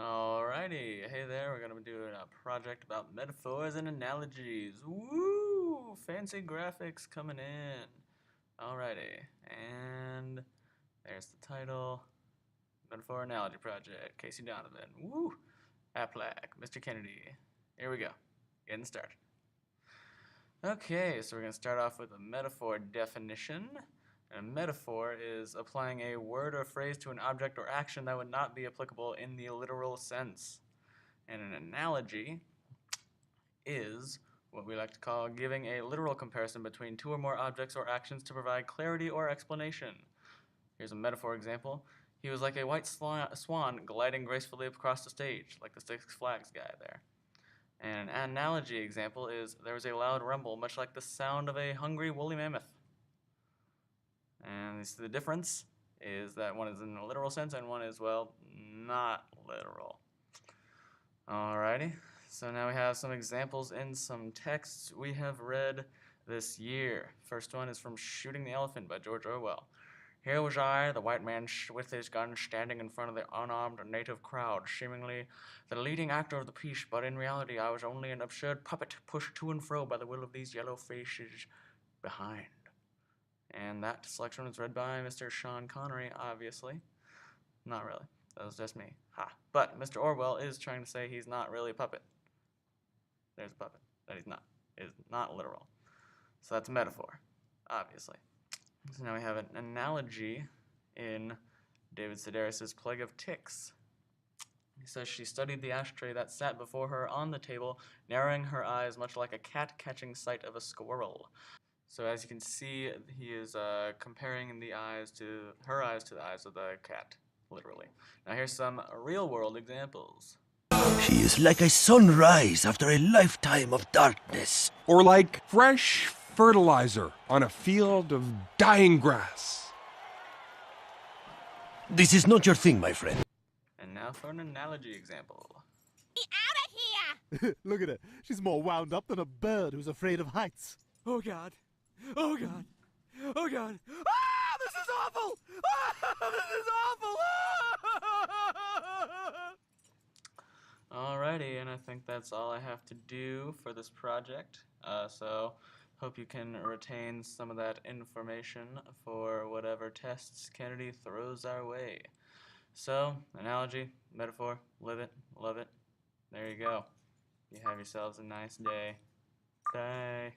Alrighty, hey there, we're gonna be doing a project about metaphors and analogies. Woo! Fancy graphics coming in. Alrighty, and there's the title. Metaphor Analogy Project, Casey Donovan. Woo! Aplac, Mr. Kennedy. Here we go, getting started. Okay, so we're gonna start off with a metaphor definition. A metaphor is applying a word or phrase to an object or action that would not be applicable in the literal sense. And an analogy is what we like to call giving a literal comparison between two or more objects or actions to provide clarity or explanation. Here's a metaphor example. He was like a white swan gliding gracefully across the stage, like the Six Flags guy there. And an analogy example is there was a loud rumble, much like the sound of a hungry woolly mammoth. And the difference is that one is in a literal sense and one is, well, not literal. Alrighty, so now we have some examples in some texts we have read this year. First one is from Shooting the Elephant by George Orwell. Here was I, the white man with his gun, standing in front of the unarmed native crowd, seemingly the leading actor of the piece, but in reality I was only an absurd puppet pushed to and fro by the will of these yellow faces behind. And that selection was read by Mr. Sean Connery, obviously. Not really. That was just me. Ha. But Mr. Orwell is trying to say he's not really a puppet. There's a puppet. That he's not. It is not literal. So that's a metaphor, obviously. So now we have an analogy in David Sedaris' Plague of Ticks. He says she studied the ashtray that sat before her on the table, narrowing her eyes much like a cat catching sight of a squirrel. So as you can see, he is comparing her eyes to the eyes of the cat, literally. Now here's some real-world examples. She is like a sunrise after a lifetime of darkness. Or like fresh fertilizer on a field of dying grass. This is not your thing, my friend. And now for an analogy example. Get out of here! Look at her. She's more wound up than a bird who's afraid of heights. Oh God. Oh God. Oh God. Ah! This is awful! Ah! This is awful! Ah! Alrighty, and I think that's all I have to do for this project. So hope you can retain some of that information for whatever tests Kennedy throws our way. So, analogy, metaphor, live it, love it. There you go. You have yourselves a nice day. Bye.